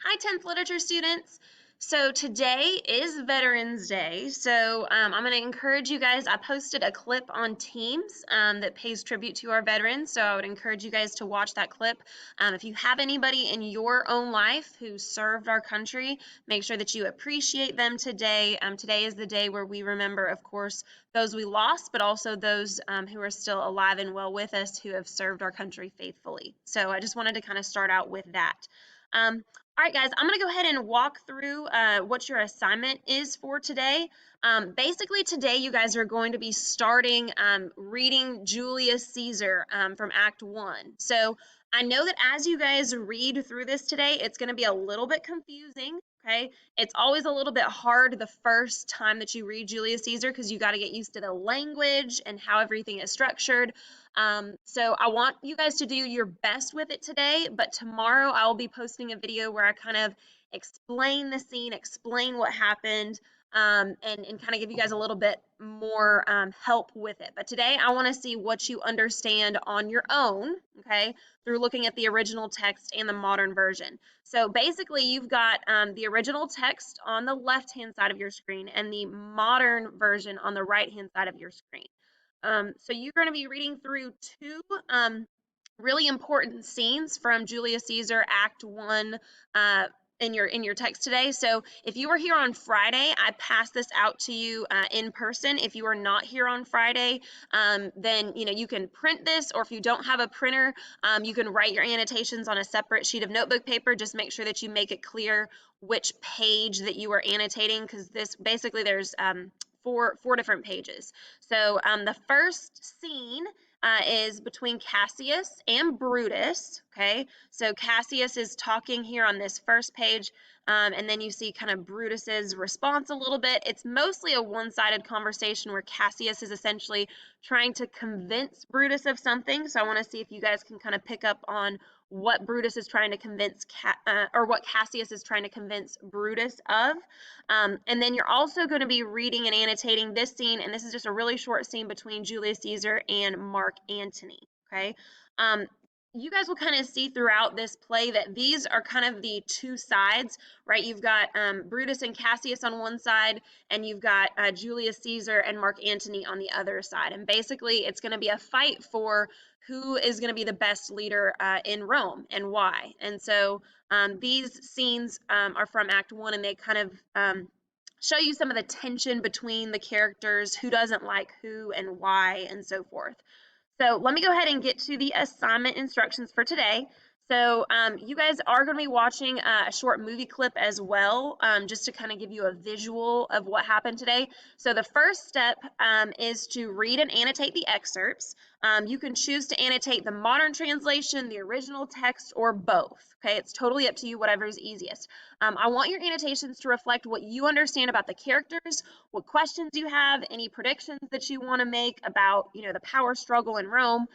Hi, 10th literature students. So today is Veterans Day. I'm going to encourage you guys. I posted a clip on Teams that pays tribute to our veterans. So I would encourage you guys to watch that clip. If you have anybody in your own life who served our country, make sure that you appreciate them today. Today is the day where we remember, of course, those we lost, but also those who are still alive and well with us who have served our country faithfully. So I just wanted to kind of start out with that. All right, guys, I'm going to go ahead and walk through what your assignment is for today. Basically, today you guys are going to be starting reading Julius Caesar from Act 1. So I know that as you guys read through this today, it's going to be a little bit confusing, okay? It's always a little bit hard the first time that you read Julius Caesar because you got to get used to the language and how everything is structured. So I want you guys to do your best with it today, but tomorrow I will be posting a video where I kind of explain the scene, explain what happened, and kind of give you guys a little bit more help with it. But today I want to see what you understand on your own, okay, through looking at the original text and the modern version. So basically you've got the original text on the left-hand side of your screen and the modern version on the right-hand side of your screen. So you're going to be reading through two really important scenes from Julius Caesar Act 1 in your text today. So if you were here on Friday, I passed this out to you in person. If you are not here on Friday, then you can print this, or if you don't have a printer, you can write your annotations on a separate sheet of notebook paper. Just make sure that you make it clear which page that you are annotating, because this basically there's four different pages. So the first scene is between Cassius and Brutus, okay? So Cassius is talking here on this first page, and then you see kind of Brutus's response a little bit. It's mostly a one-sided conversation where Cassius is essentially trying to convince Brutus of something. So I want to see if you guys can kind of pick up on what Brutus is trying to convince, or what Cassius is trying to convince Brutus of. And then you're also going to be reading and annotating this scene, and this is just a really short scene between Julius Caesar and Mark Antony, okay? You guys will kind of see throughout this play that these are kind of the two sides, right? You've got Brutus and Cassius on one side, and you've got Julius Caesar and Mark Antony on the other side. And basically, it's going to be a fight for who is going to be the best leader in Rome and why. And so these scenes are from Act 1, and they kind of show you some of the tension between the characters, who doesn't like who and why, and so forth. So let me go ahead and get to the assignment instructions for today. So you guys are going to be watching a short movie clip as well, just to kind of give you a visual of what happened today. So the first step is to read and annotate the excerpts. You can choose to annotate the modern translation, the original text, or both. Okay, it's totally up to you, whatever is easiest. I want your annotations to reflect what you understand about the characters, what questions you have, any predictions that you want to make about, the power struggle in Rome.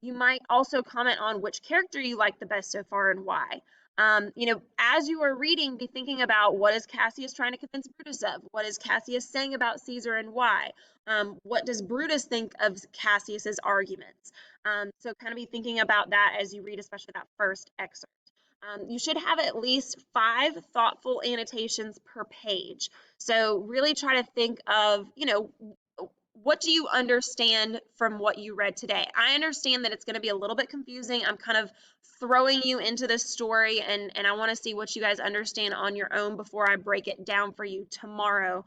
You might also comment on which character you like the best so far and why. As you are reading, be thinking about, what is Cassius trying to convince Brutus of? What is Cassius saying about Caesar and why? What does Brutus think of Cassius's arguments? So kind of be thinking about that as you read, especially that first excerpt. You should have at least 5 thoughtful annotations per page. So really try to think of, what do you understand from what you read today? I understand that it's going to be a little bit confusing. I'm kind of throwing you into this story, and I want to see what you guys understand on your own before I break it down for you tomorrow,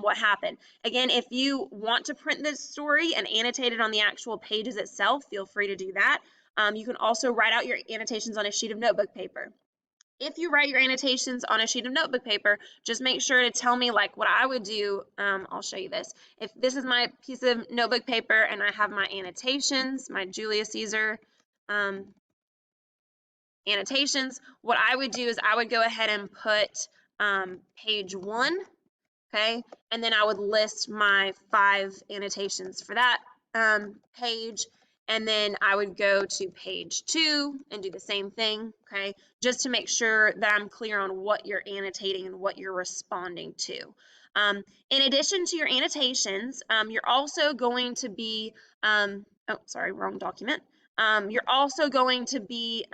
what happened. Again, if you want to print this story and annotate it on the actual pages itself, feel free to do that. You can also write out your annotations on a sheet of notebook paper. If you write your annotations on a sheet of notebook paper, just make sure to tell me, like, what I would do. I'll show you this. If this is my piece of notebook paper and I have my annotations, my Julius Caesar annotations, what I would do is I would go ahead and put page 1, okay? And then I would list my 5 annotations for that page. And then I would go to page 2 and do the same thing, okay? Just to make sure that I'm clear on what you're annotating and what you're responding to. In addition to your annotations, you're also going to be, oh, sorry, wrong document. You're also going to be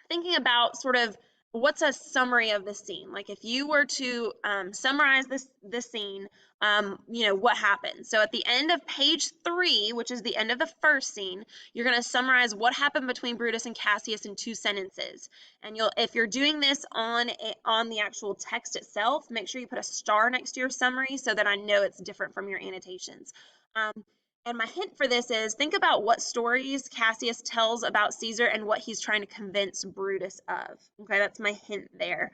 thinking about sort of what's a summary of the scene? Like if you were to summarize this scene, what happened? So at the end of page 3, which is the end of the first scene, you're going to summarize what happened between Brutus and Cassius in 2 sentences. And if you're doing this on the actual text itself, make sure you put a star next to your summary so that I know it's different from your annotations. Um, and my hint for this is think about what stories Cassius tells about Caesar and what he's trying to convince Brutus of. Okay, that's my hint there.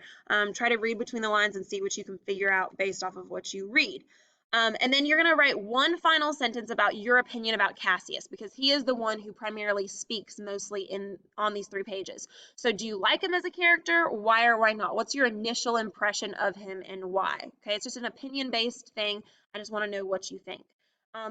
Try to read between the lines and see what you can figure out based off of what you read. And then you're going to write one final sentence about your opinion about Cassius because he is the one who primarily speaks mostly on these 3 pages. So do you like him as a character? Why or why not? What's your initial impression of him and why? Okay, it's just an opinion-based thing. I just want to know what you think. Um,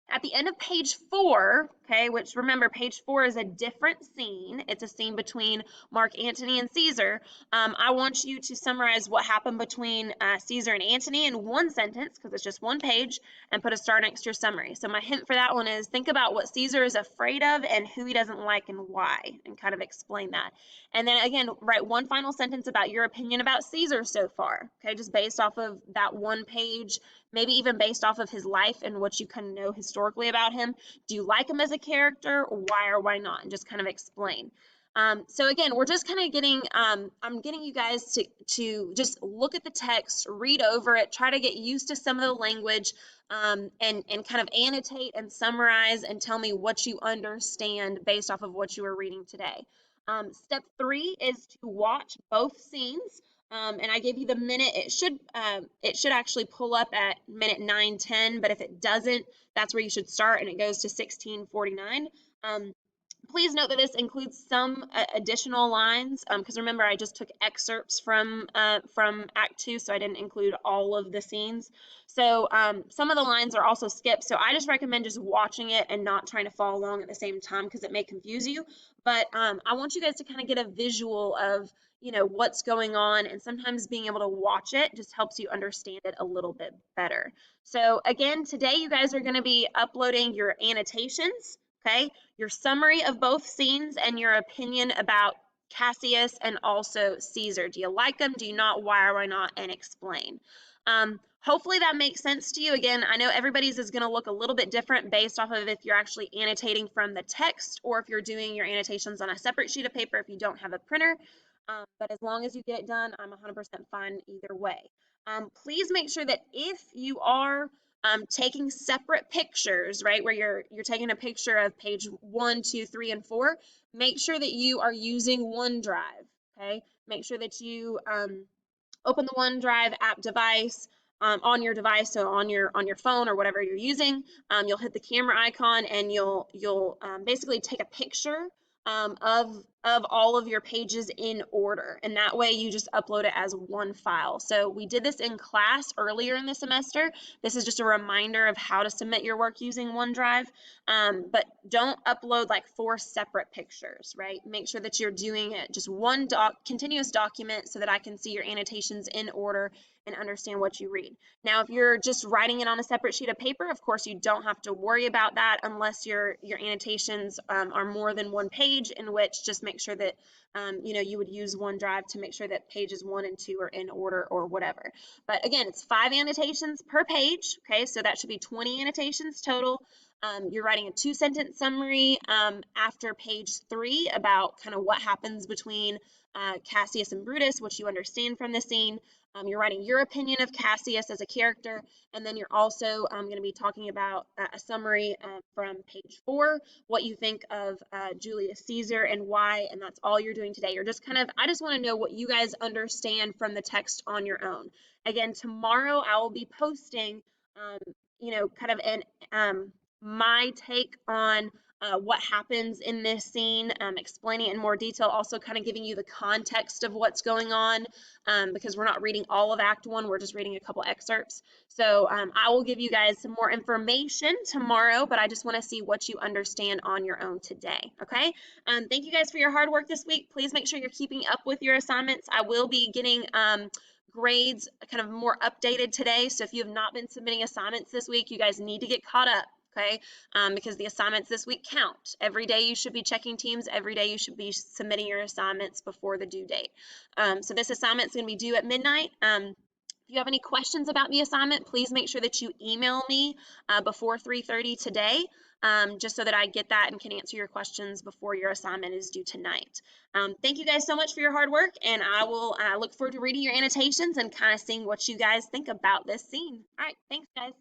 at the end of page 4, okay, which remember, page 4 is a different scene. It's a scene between Mark Antony and Caesar. I want you to summarize what happened between Caesar and Antony in 1 sentence, because it's just 1 page, and put a star next to your summary. So my hint for that one is think about what Caesar is afraid of and who he doesn't like and why, and kind of explain that. And then again, write 1 final sentence about your opinion about Caesar so far, okay, just based off of that 1 page, maybe even based off of his life and what you kind of know historically about him. Do you like him as a character? Why or why not? And just kind of explain. So again, we're just kind of getting, I'm getting you guys to just look at the text, read over it, try to get used to some of the language, and kind of annotate and summarize and tell me what you understand based off of what you are reading today. Step 3 is to watch both scenes. And I gave you the minute. It should actually pull up at minute 9:10, but if it doesn't, that's where you should start, and it goes to 16:49. Please note that this includes some additional lines, because remember I just took excerpts from Act 2, so I didn't include all of the scenes. So some of the lines are also skipped, so I just recommend just watching it and not trying to follow along at the same time because it may confuse you. But I want you guys to kind of get a visual of what's going on, and sometimes being able to watch it just helps you understand it a little bit better. So again, today you guys are going to be uploading your annotations, okay? Your summary of both scenes and your opinion about Cassius and also Caesar. Do you like them? Do you not? Why or why not? And explain. Hopefully that makes sense to you. Again, I know everybody's is going to look a little bit different based off of if you're actually annotating from the text or if you're doing your annotations on a separate sheet of paper if you don't have a printer. But as long as you get it done, I'm 100% fine either way. Please make sure that if you are taking separate pictures, right, where you're taking a picture of page 1, 2, 3, and 4, make sure that you are using OneDrive, okay? Make sure that you open the OneDrive app device on your device, so on your phone or whatever you're using. You'll hit the camera icon and you'll basically take a picture of all of your pages in order, and that way you just upload it as one file. So we did this in class earlier in the semester. This is just a reminder of how to submit your work using OneDrive, but don't upload like 4 separate pictures, right? Make sure that you're doing it just one continuous document so that I can see your annotations in order and understand what you read. Now, if you're just writing it on a separate sheet of paper, of course, you don't have to worry about that unless your annotations are more than 1 page, in which just make sure that you would use OneDrive to make sure that pages 1 and 2 are in order or whatever. But again, it's 5 annotations per page, okay? So that should be 20 annotations total. You're writing a 2-sentence summary after page 3 about kind of what happens between Cassius and Brutus, what you understand from the scene. You're writing your opinion of Cassius as a character, and then you're also going to be talking about a summary from page 4, what you think of Julius Caesar and why, and that's all you're doing today. You're just I just want to know what you guys understand from the text on your own. Again, tomorrow I will be posting, kind of my take on what happens in this scene, explaining it in more detail, also kind of giving you the context of what's going on, because we're not reading all of Act 1, we're just reading a couple excerpts. So I will give you guys some more information tomorrow, but I just want to see what you understand on your own today, okay? Thank you guys for your hard work this week. Please make sure you're keeping up with your assignments. I will be getting grades kind of more updated today, so if you have not been submitting assignments this week, you guys need to get caught up. okay? Because the assignments this week count. Every day you should be checking teams. Every day you should be submitting your assignments before the due date. So this assignment is going to be due at midnight. If you have any questions about the assignment, please make sure that you email me before 3:30 today, just so that I get that and can answer your questions before your assignment is due tonight. Thank you guys so much for your hard work, and I will look forward to reading your annotations and kind of seeing what you guys think about this scene. All right, thanks, guys.